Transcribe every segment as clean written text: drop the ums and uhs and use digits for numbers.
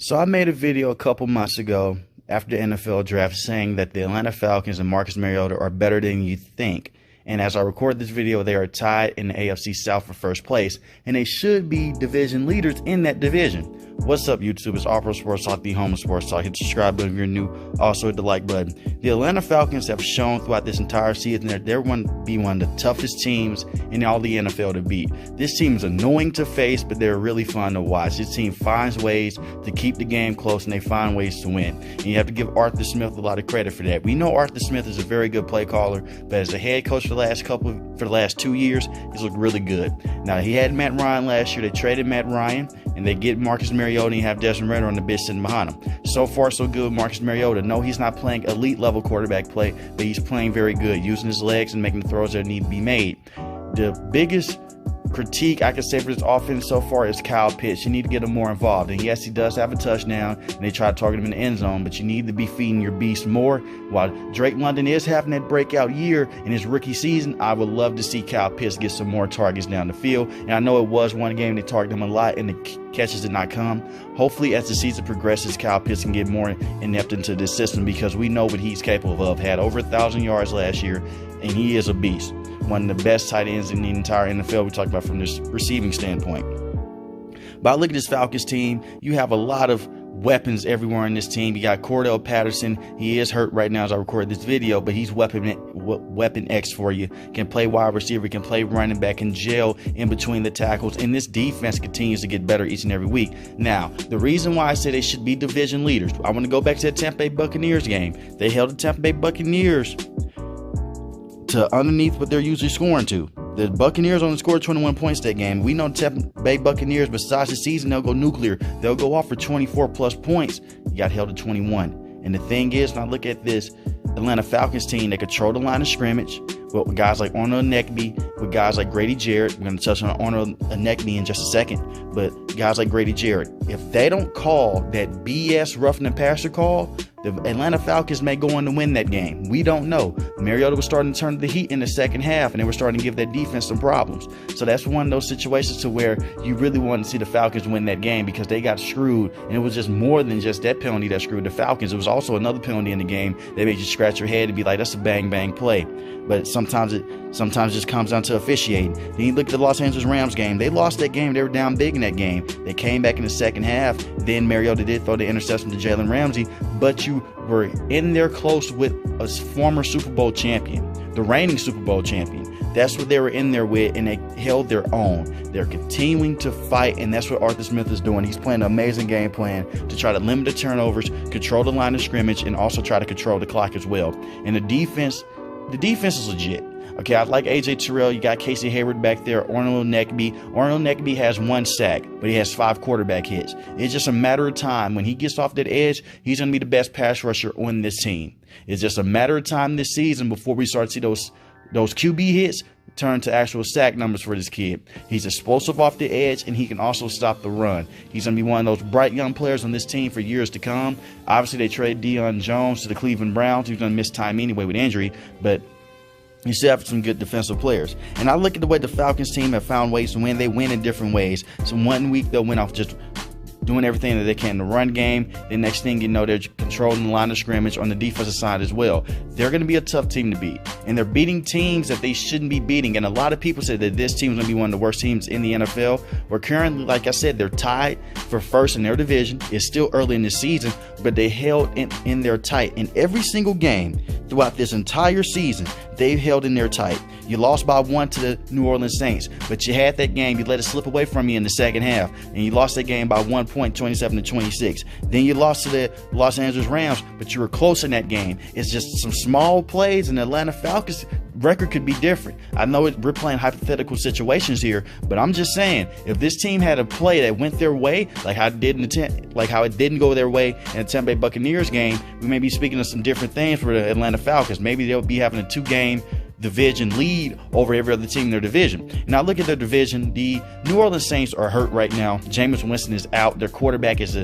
So I made a video a couple months ago after the NFL draft saying that the Atlanta Falcons and Marcus Mariota are better than you think. And as I record this video, they are tied in the AFC South for first place, and they should be division leaders in that division. What's up, YouTube? It's All Pro Sports Talk, the home of sports talk. Hit the subscribe button if you're new. Also hit the like button. The Atlanta Falcons have shown throughout this entire season that they're going to be one of the toughest teams in all the NFL to beat. This team is annoying to face, but they're really fun to watch. This team finds ways to keep the game close, and they find ways to win. And you have to give Arthur Smith a lot of credit for that. We know Arthur Smith is a very good play caller, but as a head coach for the last 2 years, he's looked really good. Now, he had Matt Ryan last year. They traded Matt Ryan, and they get Marcus Mariota and have Desmond Ridder on the bench sitting behind him. So far, so good with Marcus Mariota. No, he's not playing elite level quarterback play, but he's playing very good, using his legs and making the throws that need to be made. The biggest critique I can say for this offense so far is Kyle Pitts. You need to get him more involved. And yes, he does have a touchdown, and they try to target him in the end zone, but you need to be feeding your beast more. While Drake London is having that breakout year in his rookie season, I would love to see Kyle Pitts get some more targets down the field. And I know it was one game they targeted him a lot, and the catches did not come. Hopefully, as the season progresses, Kyle Pitts can get more inept into this system, because we know what he's capable of. Had over 1,000 yards last year, and he is a beast. One of the best tight ends in the entire NFL. We talked about from this receiving standpoint. But look at this Falcons team. You have a lot of weapons everywhere in this team. You got Cordell Patterson. He is hurt right now as I record this video, but he's weapon X for you. Can play wide receiver, can play running back, can gel in between the tackles, and this defense continues to get better each and every week. Now, the reason why I say they should be division leaders, I want to go back to that Tampa Bay Buccaneers game. They held the Tampa Bay Buccaneers to underneath what they're usually scoring to. The Buccaneers only scored 21 points that game. We know the Tampa Bay Buccaneers, besides the season, they'll go nuclear. They'll go off for 24 plus points. You got held to 21. And the thing is, when I look at this Atlanta Falcons team, they control the line of scrimmage with guys like Arnold Neckby, with guys like Grady Jarrett. We're going to touch on Arnold Neckby in just a second, but guys like Grady Jarrett, if they don't call that BS roughing the passer call, the Atlanta Falcons may go on to win that game. We don't know. Mariota was starting to turn the heat in the second half, and they were starting to give that defense some problems. So that's one of those situations to where you really want to see the Falcons win that game, because they got screwed, and it was just more than just that penalty that screwed the Falcons. It was also another penalty in the game that made you scratch your head and be like, that's a bang play. But sometimes it just comes down to officiating. Then you look at the Los Angeles Rams game. They lost that game. They were down big in that game. They came back in the second half. Then Mariota did throw the interception to Jalen Ramsey, but you were in there close with a former Super Bowl champion, the reigning Super Bowl champion. That's what they were in there with, and they held their own. They're continuing to fight, and that's what Arthur Smith is doing. He's playing an amazing game plan to try to limit the turnovers, control the line of scrimmage, and also try to control the clock as well. And the defense is legit. Okay, I like A.J. Terrell. You got Casey Hayward back there, Arnold Neckby. Arnold Neckby has 1 sack, but he has 5 quarterback hits. It's just a matter of time. When he gets off that edge, he's going to be the best pass rusher on this team. It's just a matter of time this season before we start to see those QB hits turn to actual sack numbers for this kid. He's explosive off the edge, and he can also stop the run. He's going to be one of those bright young players on this team for years to come. Obviously, they traded Deion Jones to the Cleveland Browns. He's going to miss time anyway with injury, but you still have some good defensive players. And I look at the way the Falcons team have found ways to win. They win in different ways. So one week they'll win off just doing everything that they can in the run game. The next thing you know, they're controlling the line of scrimmage on the defensive side as well. They're going to be a tough team to beat, and they're beating teams that they shouldn't be beating. And a lot of people said that this team is going to be one of the worst teams in the NFL. We're currently, like I said, they're tied for first in their division. It's still early in the season, but they held in there tight. In every single game throughout this entire season, they've held in there tight. You lost by 1 to the New Orleans Saints, but you had that game. You let it slip away from you in the second half, and you lost that game by 1 point, 27-26. Then you lost to the Los Angeles Rams, but you were close in that game. It's just some small plays, and the Atlanta Falcons record could be different. I know we're playing hypothetical situations here, but I'm just saying, if this team had a play that went their way, like how it didn't go their way in the Tampa Bay Buccaneers game, we may be speaking of some different things for the Atlanta Falcons. Maybe they'll be having a 2-game division lead over every other team in their division. And I look at their division. The New Orleans Saints are hurt right now. Jameis Winston is out. Their quarterback is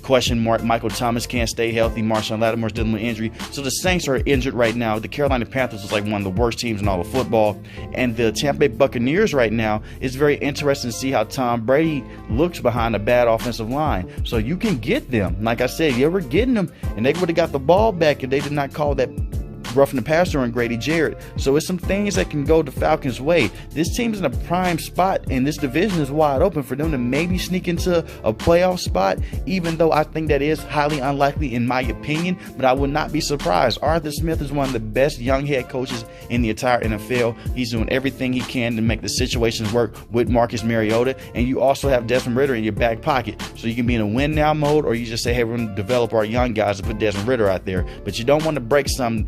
question mark. Michael Thomas can't stay healthy. Marshawn Lattimore's dealing with injury. So the Saints are injured right now. The Carolina Panthers is like one of the worst teams in all of football. And the Tampa Bay Buccaneers right now, is very interesting to see how Tom Brady looks behind a bad offensive line. So you can get them. Like I said, you ever getting them, and they would have got the ball back if they did not call that roughing the passer on Grady Jarrett. So it's some things that can go the Falcons' way. This team's in a prime spot, and this division is wide open for them to maybe sneak into a playoff spot, even though I think that is highly unlikely in my opinion, but I would not be surprised. Arthur Smith is one of the best young head coaches in the entire NFL. He's doing everything he can to make the situations work with Marcus Mariota, and you also have Desmond Ridder in your back pocket. So you can be in a win now mode, or you just say, hey, we're going to develop our young guys and put Desmond Ridder out there. But you don't want to break something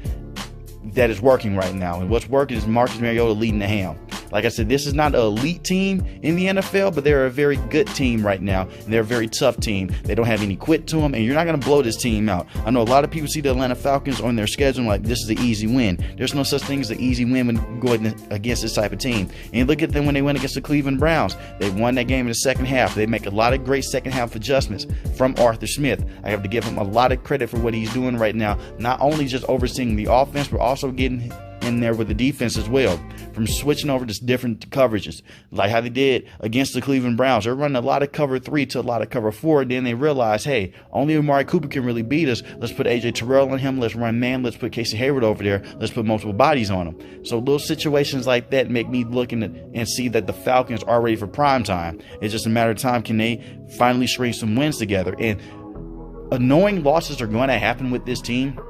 that is working right now, and what's working is Marcus Mariota leading the ham. Like I said, this is not an elite team in the NFL, but they're a very good team right now, and they're a very tough team. They don't have any quit to them, and you're not going to blow this team out. I know a lot of people see the Atlanta Falcons on their schedule like this is an easy win. There's no such thing as an easy win when going against this type of team. And you look at them when they went against the Cleveland Browns. They won that game in the second half. They make a lot of great second half adjustments from Arthur Smith. I have to give him a lot of credit for what he's doing right now, not only just overseeing the offense, but also getting in there with the defense as well, from switching over to different coverages, like how they did against the Cleveland Browns. They're running a lot of cover 3 to a lot of cover 4. Then they realize, hey, only Amari Cooper can really beat us. Let's put AJ Terrell on him. Let's run man. Let's put Casey Hayward over there. Let's put multiple bodies on him. So little situations like that make me look and see that the Falcons are ready for prime time. It's just a matter of time. Can they finally string some wins together? And annoying losses are going to happen with this team,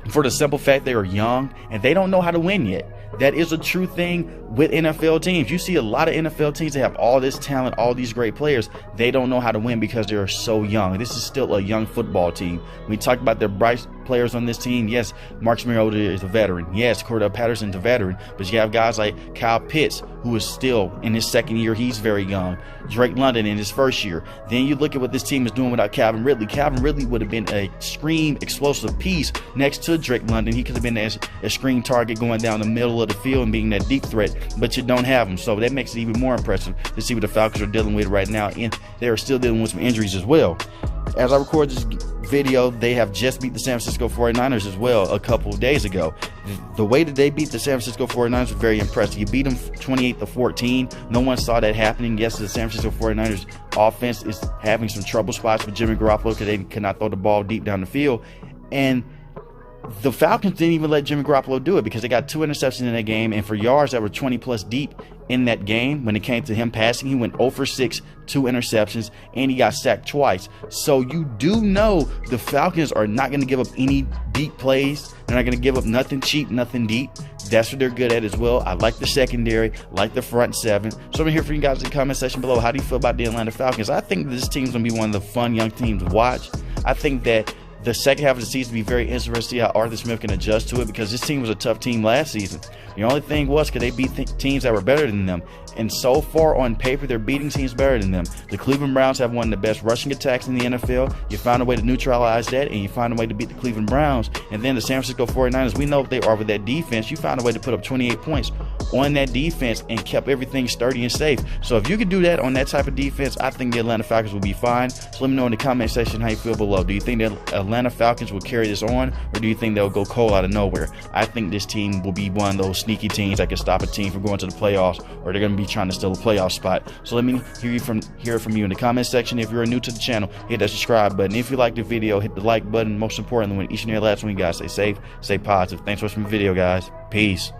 for the simple fact they are young and they don't know how to win yet. That is a true thing with NFL teams. You see a lot of NFL teams that have all this talent, all these great players. They don't know how to win because they're so young. This is still a young football team. We talk about their bright players on this team. Yes, Marcus Mariota is a veteran. Yes, Cordell Patterson's a veteran. But you have guys like Kyle Pitts, who is still in his second year. He's very young. Drake London in his first year. Then you look at what this team is doing without Calvin Ridley. Calvin Ridley would have been a extreme explosive piece next to Drake London. He could have been a screen target going down the middle of the field and being that deep threat, but you don't have him. So that makes it even more impressive to see what the Falcons are dealing with right now. And they are still dealing with some injuries as well. As I record this video, they have just beat the San Francisco 49ers as well a couple of days ago. The way that they beat the San Francisco 49ers was very impressive. You beat them 28-14. No one saw that happening. Yes, the San Francisco 49ers offense is having some trouble spots with Jimmy Garoppolo because they cannot throw the ball deep down the field. And the Falcons didn't even let Jimmy Garoppolo do it because they got 2 interceptions in that game, and for yards that were 20 plus deep in that game, when it came to him passing, he went 0 for 6, 2 interceptions, and he got sacked twice. So you do know the Falcons are not going to give up any deep plays. They're not going to give up nothing cheap, nothing deep. That's what they're good at as well. I like the secondary, like the front seven. So I'm going to hear from you guys in the comment section below. How do you feel about the Atlanta Falcons? I think this team's going to be one of the fun young teams to watch. I think that the second half of the season will be very interesting to see how Arthur Smith can adjust to it, because this team was a tough team last season. The only thing was, could they beat teams that were better than them? And so far on paper, they're beating teams better than them. The Cleveland Browns have one of the best rushing attacks in the NFL. You find a way to neutralize that, and you find a way to beat the Cleveland Browns. And then the San Francisco 49ers, we know what they are with that defense. You found a way to put up 28 points on that defense and kept everything sturdy and safe. So if you could do that on that type of defense, I think the Atlanta Falcons will be fine. So let me know in the comment section how you feel below. Do you think the Atlanta Falcons will carry this on, or do you think they'll go cold out of nowhere? I think this team will be one of those sneaky teams that can stop a team from going to the playoffs, or they're going to be trying to steal a playoff spot. So let me hear from you in the comment section. If you're new to the channel, hit that subscribe button. If you like the video, hit the like button. Most importantly, when each and every last one, you guys stay safe, stay positive. Thanks for watching the video, guys. Peace.